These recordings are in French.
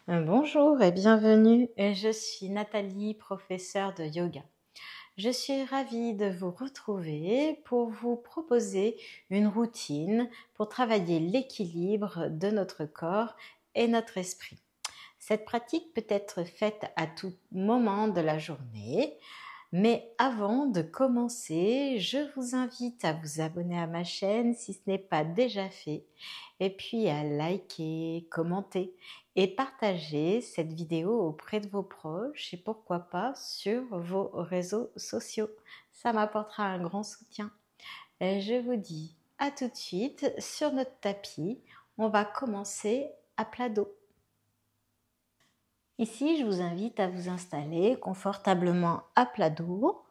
Bonjour et bienvenue. Je suis Nathalie, professeure de yoga. Je suis ravie de vous retrouver pour vous proposer une routine pour travailler l'équilibre de notre corps et notre esprit. Cette pratique peut être faite à tout moment de la journée. Mais avant de commencer, je vous invite à vous abonner à ma chaîne si ce n'est pas déjà fait, et puis à liker, commenter et partager cette vidéo auprès de vos proches et pourquoi pas sur vos réseaux sociaux. Ça m'apportera un grand soutien. Et je vous dis à tout de suite sur notre tapis. On va commencer à plat dos. Ici, je vous invite à vous installer confortablement à plat dos.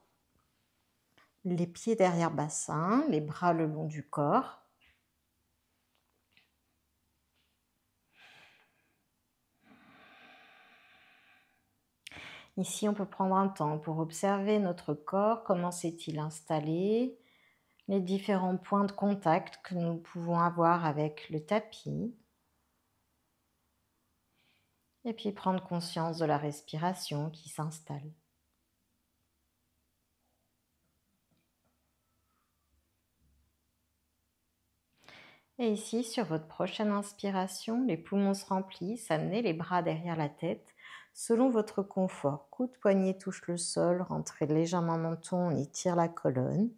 Les pieds derrière bassin, les bras le long du corps. Ici, on peut prendre un temps pour observer notre corps, comment s'est-il installé, les différents points de contact que nous pouvons avoir avec le tapis. Et puis prendre conscience de la respiration qui s'installe. Et ici, sur votre prochaine inspiration, les poumons se remplissent, amenez les bras derrière la tête, selon votre confort. Coude, poignet touche le sol, rentrez légèrement menton, on étire la colonne.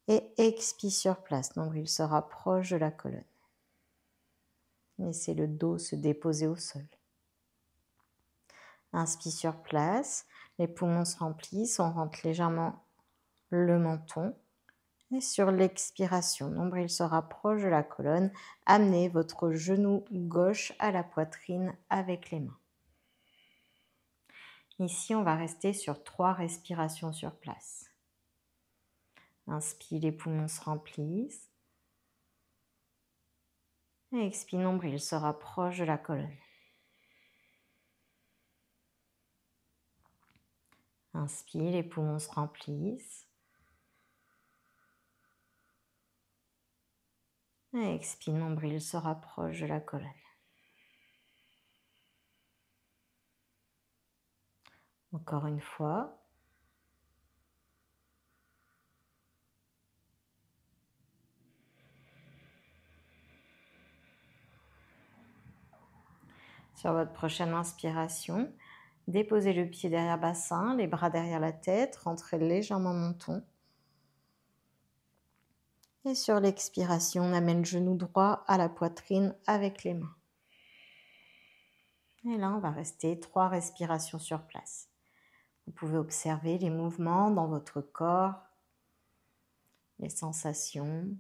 Et expire sur place, nombril se rapproche de la colonne. Laissez le dos se déposer au sol. Inspire sur place, les poumons se remplissent, on rentre légèrement le menton. Et sur l'expiration, nombril se rapproche de la colonne. Amenez votre genou gauche à la poitrine avec les mains. Ici, on va rester sur 3 respirations sur place. Inspire, les poumons se remplissent. Et expire, nombril se rapproche de la colonne. Inspire, les poumons se remplissent. Et expire, nombril se rapproche de la colonne. Encore une fois. Sur votre prochaine inspiration, déposez le pied derrière bassin, les bras derrière la tête, rentrez légèrement menton. Et sur l'expiration, on amène le genou droit à la poitrine avec les mains. Et là, on va rester 3 respirations sur place. Vous pouvez observer les mouvements dans votre corps, les sensations.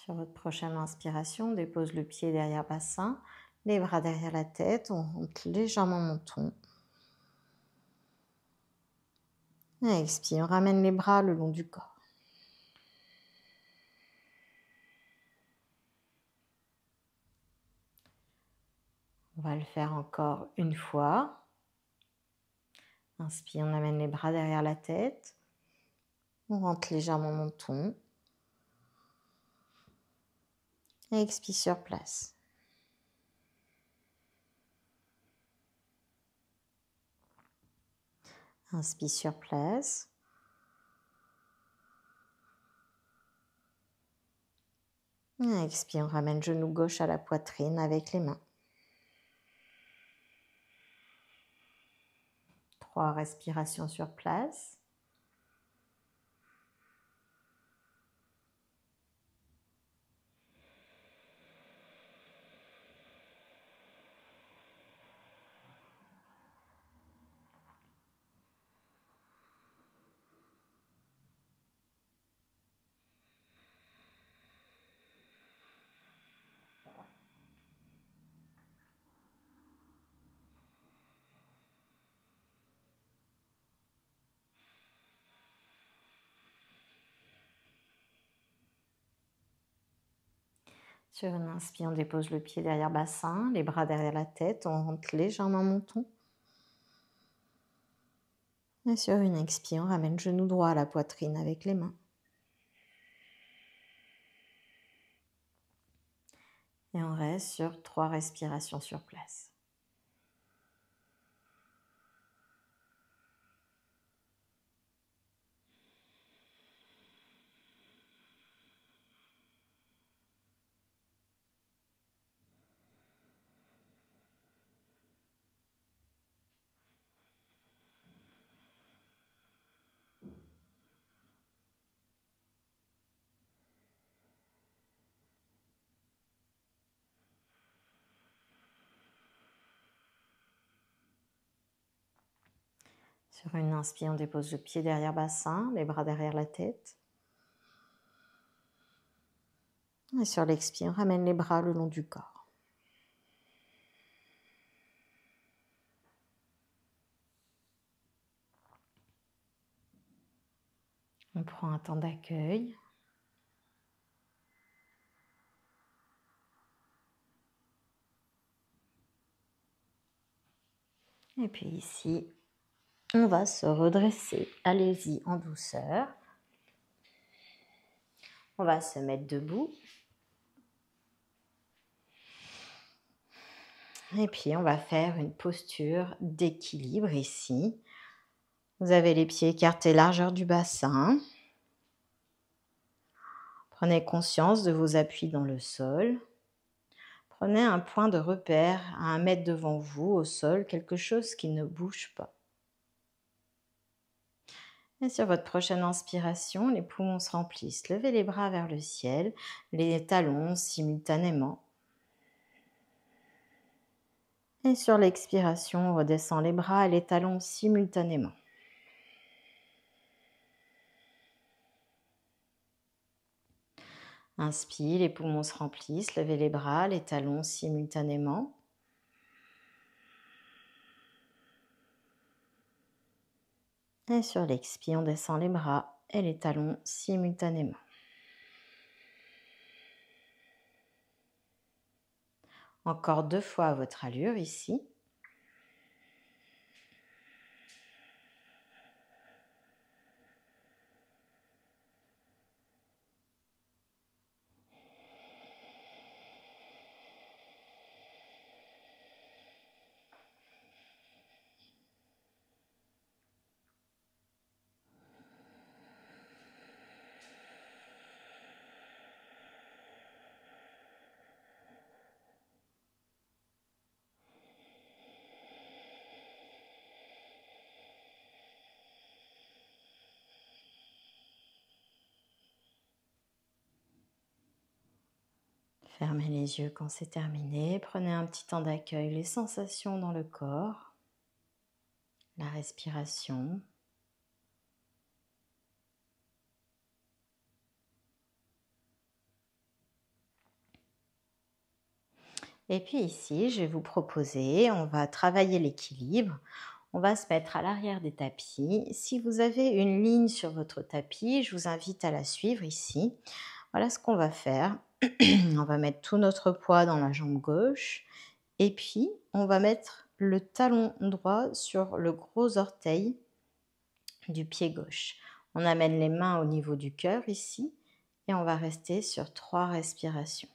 Sur votre prochaine inspiration, dépose le pied derrière bassin, les bras derrière la tête, on rentre légèrement menton. Et expire, on ramène les bras le long du corps. On va le faire encore une fois. Inspire, on amène les bras derrière la tête. On rentre légèrement menton. Et expire sur place. Inspire sur place. Et expire, on ramène genou gauche à la poitrine avec les mains. 3 respirations sur place. Sur une inspire, on dépose le pied derrière le bassin, les bras derrière la tête, on rentre légèrement menton. Et sur une expire, on ramène le genou droit à la poitrine avec les mains. Et on reste sur 3 respirations sur place. Sur une inspire, on dépose le pied derrière le bassin, les bras derrière la tête. Et sur l'expire, on ramène les bras le long du corps. On prend un temps d'accueil. Et puis ici, on va se redresser. Allez-y en douceur. On va se mettre debout. Et puis, on va faire une posture d'équilibre ici. Vous avez les pieds écartés largeur du bassin. Prenez conscience de vos appuis dans le sol. Prenez un point de repère à 1 mètre devant vous au sol, quelque chose qui ne bouge pas. Et sur votre prochaine inspiration, les poumons se remplissent. Levez les bras vers le ciel, les talons simultanément. Et sur l'expiration, on redescend les bras et les talons simultanément. Inspire, les poumons se remplissent. Levez les bras, les talons simultanément. Et sur l'expire, on descend les bras et les talons simultanément. Encore 2 fois à votre allure ici. Fermez les yeux quand c'est terminé. Prenez un petit temps d'accueil, les sensations dans le corps, la respiration. Et puis ici, je vais vous proposer, on va travailler l'équilibre. On va se mettre à l'arrière des tapis. Si vous avez une ligne sur votre tapis, je vous invite à la suivre ici. Voilà ce qu'on va faire. On va mettre tout notre poids dans la jambe gauche. Et puis, on va mettre le talon droit sur le gros orteil du pied gauche. On amène les mains au niveau du cœur ici. Et on va rester sur 3 respirations.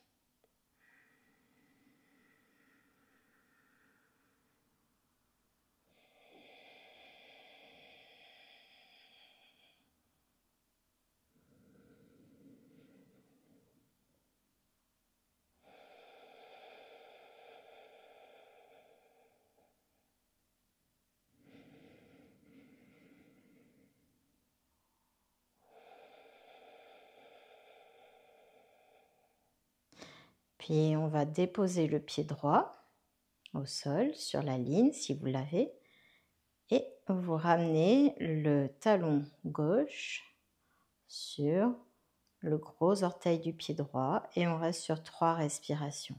Puis on va déposer le pied droit au sol, sur la ligne si vous l'avez. Et vous ramenez le talon gauche sur le gros orteil du pied droit et on reste sur 3 respirations.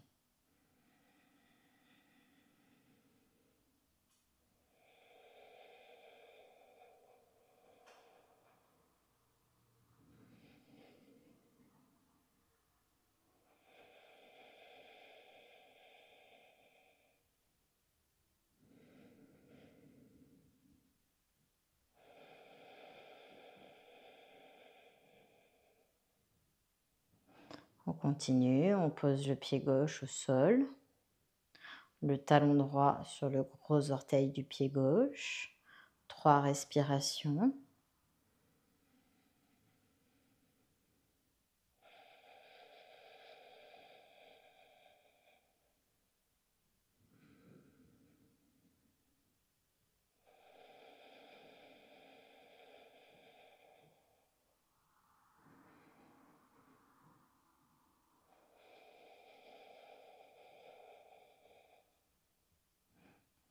On continue, on pose le pied gauche au sol, le talon droit sur le gros orteil du pied gauche. 3 respirations.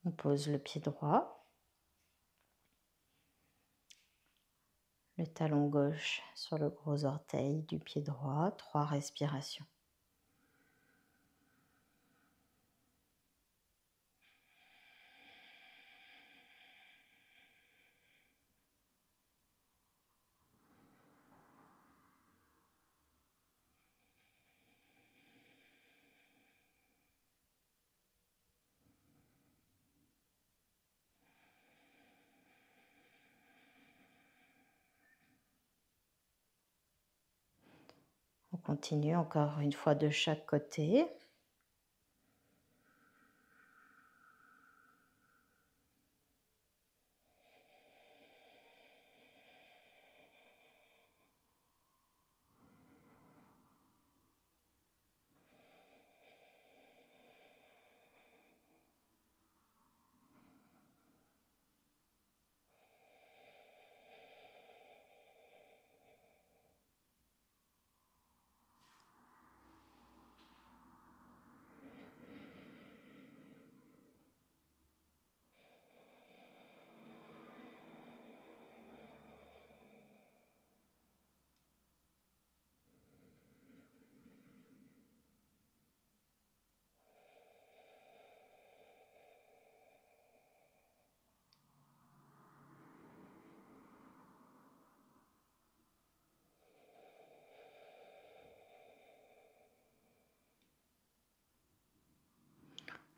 On pose le pied droit, le talon gauche sur le gros orteil du pied droit. 3 respirations. On continue encore une fois de chaque côté.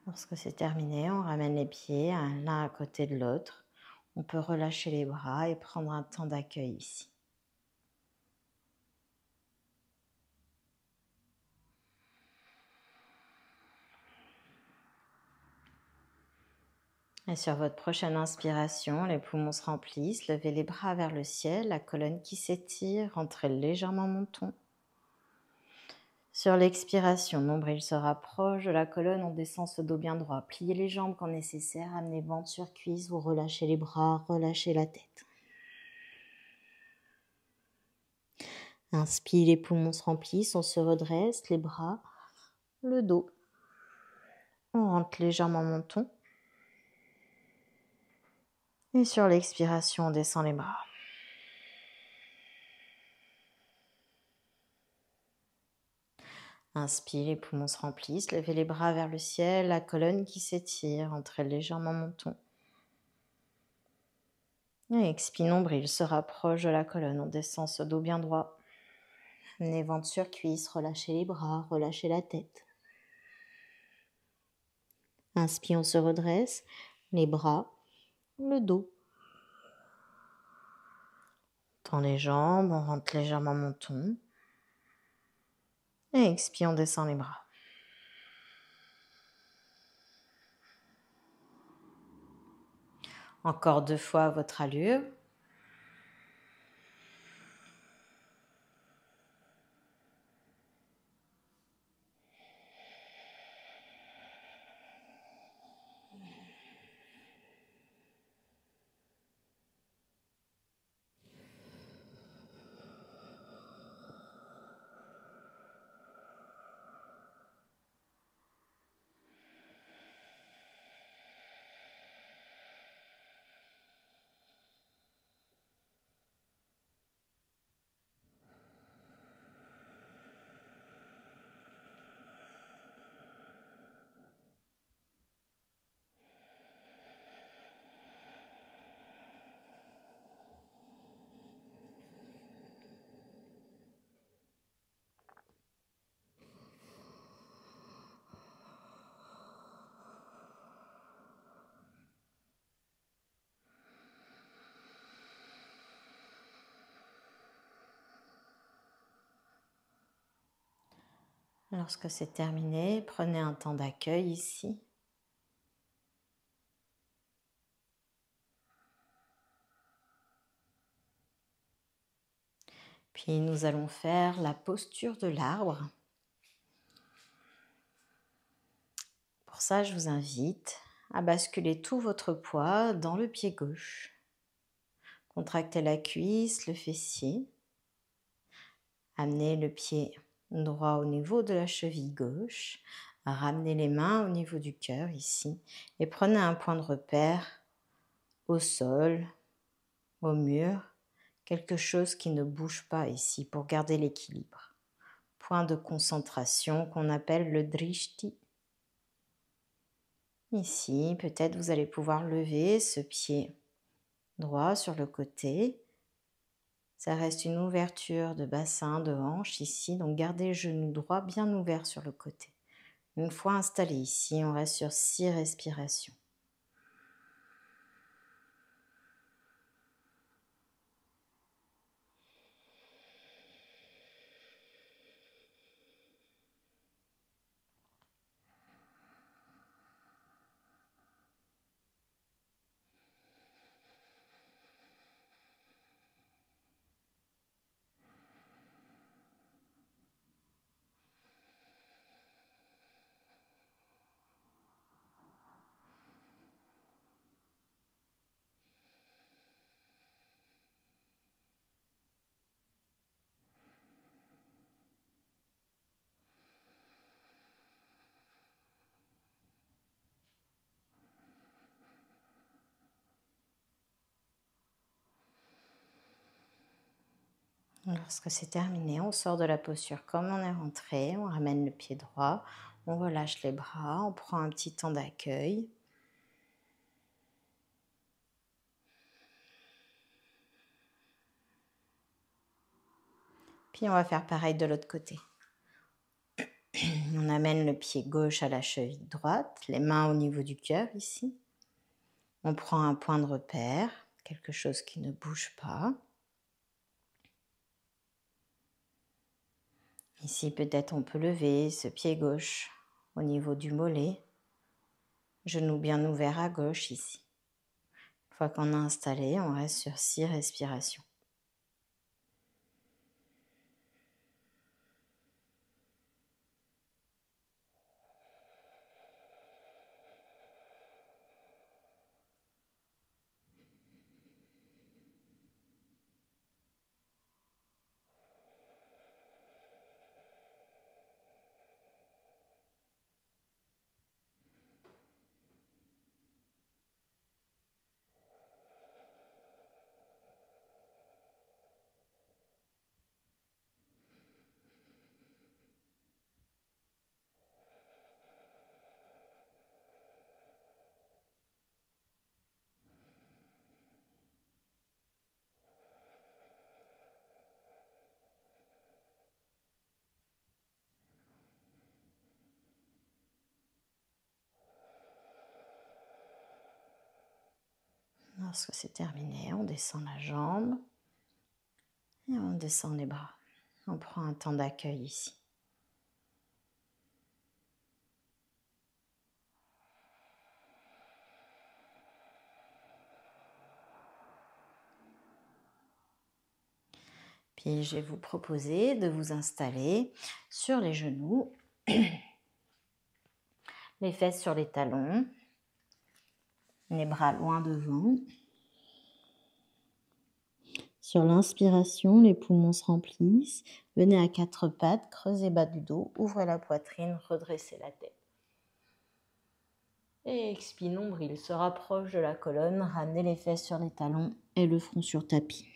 Lorsque c'est terminé, on ramène les pieds l'un à côté de l'autre. On peut relâcher les bras et prendre un temps d'accueil ici. Et sur votre prochaine inspiration, les poumons se remplissent, levez les bras vers le ciel, la colonne qui s'étire, rentrez légèrement menton. Sur l'expiration, nombril se rapproche de la colonne, on descend ce dos bien droit. Pliez les jambes quand nécessaire, amenez ventre sur cuisse, vous relâchez les bras, relâchez la tête. Inspire, les poumons se remplissent, on se redresse, les bras, le dos. On rentre légèrement menton. Et sur l'expiration, on descend les bras. Inspire, les poumons se remplissent, levez les bras vers le ciel, la colonne qui s'étire, entrez légèrement menton. Et expire, nombril se rapproche de la colonne, on descend ce dos bien droit. Amenez ventre sur cuisse, relâchez les bras, relâchez la tête. Inspire, on se redresse, les bras, le dos. On tend les jambes, on rentre légèrement menton. Et expire, on descend les bras. Encore 2 fois à votre allure. Lorsque c'est terminé, prenez un temps d'accueil ici. Puis nous allons faire la posture de l'arbre. Pour ça, je vous invite à basculer tout votre poids dans le pied gauche. Contractez la cuisse, le fessier. Amenez le pied droit au niveau de la cheville gauche. Ramenez les mains au niveau du cœur ici. Et prenez un point de repère au sol, au mur. Quelque chose qui ne bouge pas ici pour garder l'équilibre. Point de concentration qu'on appelle le drishti. Ici, peut-être vous allez pouvoir lever ce pied droit sur le côté. Ça reste une ouverture de bassin, de hanche ici, donc gardez le genou droit bien ouvert sur le côté. Une fois installé ici, on reste sur 6 respirations. Lorsque c'est terminé, on sort de la posture comme on est rentré, on ramène le pied droit, on relâche les bras, on prend un petit temps d'accueil. Puis on va faire pareil de l'autre côté. On amène le pied gauche à la cheville droite, les mains au niveau du cœur ici. On prend un point de repère, quelque chose qui ne bouge pas. Ici, peut-être on peut lever ce pied gauche au niveau du mollet, genou bien ouvert à gauche ici. Une fois qu'on a installé, on reste sur 6 respirations. Lorsque c'est terminé, on descend la jambe et on descend les bras. On prend un temps d'accueil ici. Puis je vais vous proposer de vous installer sur les genoux, les fesses sur les talons, les bras loin devant. Sur l'inspiration, les poumons se remplissent. Venez à 4 pattes, creusez bas du dos, ouvrez la poitrine, redressez la tête. Et expire, nombril se rapproche de la colonne, ramenez les fesses sur les talons et le front sur tapis.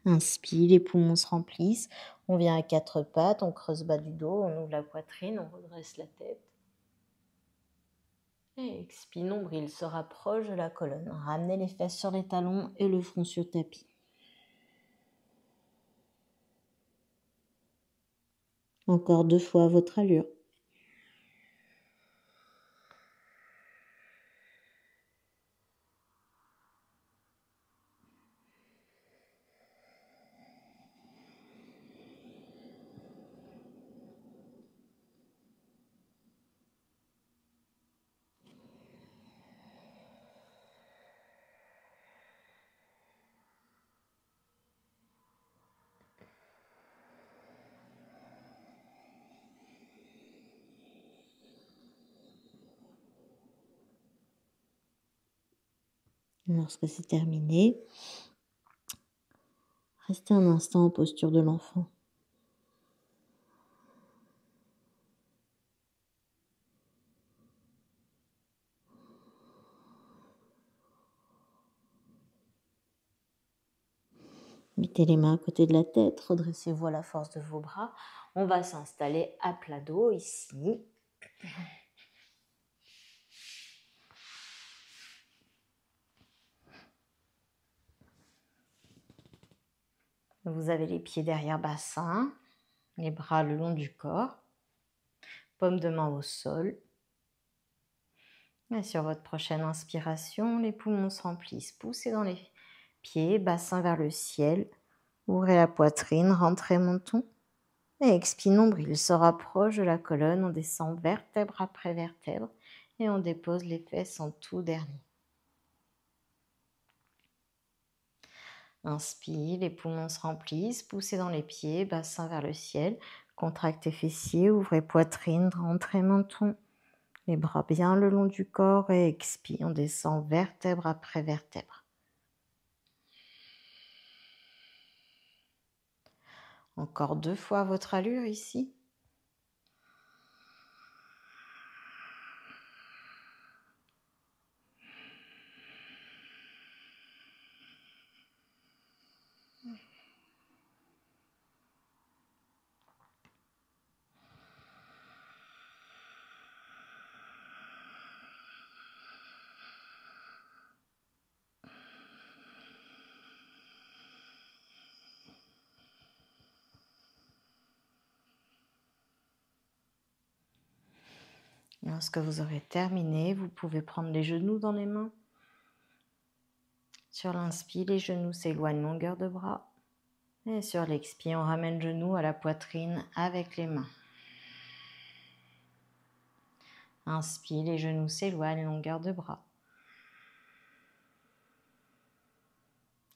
Inspire, les poumons se remplissent. On vient à 4 pattes, on creuse bas du dos, on ouvre la poitrine, on redresse la tête. Et expire, nombril se rapproche de la colonne. Ramenez les fesses sur les talons et le front sur tapis. Encore 2 fois à votre allure. Lorsque c'est terminé, restez un instant en posture de l'enfant. Mettez les mains à côté de la tête, redressez-vous à la force de vos bras. On va s'installer à plat dos ici. Vous avez les pieds derrière bassin, les bras le long du corps, paume de main au sol. Et sur votre prochaine inspiration, les poumons se remplissent. Poussez dans les pieds, bassin vers le ciel. Ouvrez la poitrine, rentrez menton. Et expire, nombril se rapproche de la colonne. On descend vertèbre après vertèbre. Et on dépose les fesses en tout dernier. Inspire, les poumons se remplissent. Poussez dans les pieds, bassin vers le ciel. Contractez fessiers, ouvrez poitrine, rentrez menton. Les bras bien le long du corps et expire. On descend vertèbre après vertèbre. Encore 2 fois votre allure ici. Lorsque vous aurez terminé, vous pouvez prendre les genoux dans les mains. Sur l'inspire, les genoux s'éloignent longueur de bras. Et sur l'expire, on ramène le genou à la poitrine avec les mains. Inspire, les genoux s'éloignent longueur de bras.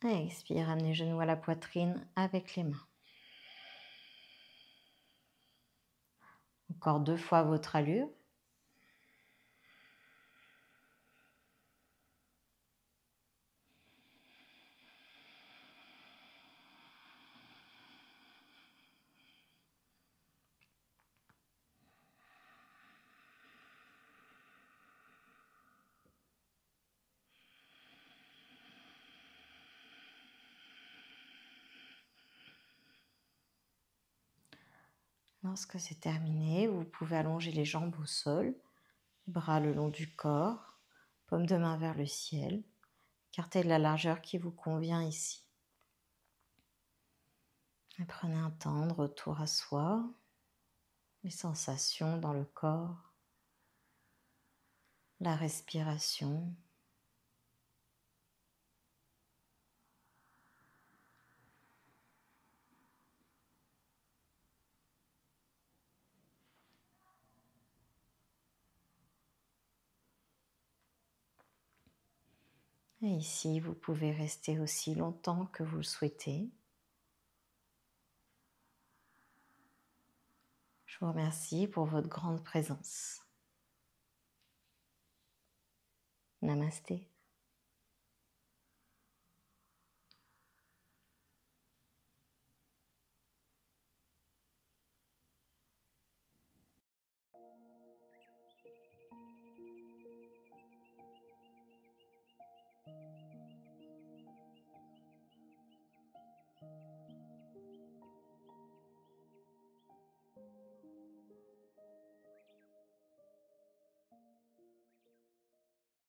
Et expire, ramenez les genoux à la poitrine avec les mains. Encore 2 fois votre allure. Lorsque c'est terminé, vous pouvez allonger les jambes au sol, bras le long du corps, paume de main vers le ciel. Écartez de la largeur qui vous convient ici. Et prenez un temps de retour à soi, les sensations dans le corps, la respiration. Et ici, vous pouvez rester aussi longtemps que vous le souhaitez. Je vous remercie pour votre grande présence. Namasté.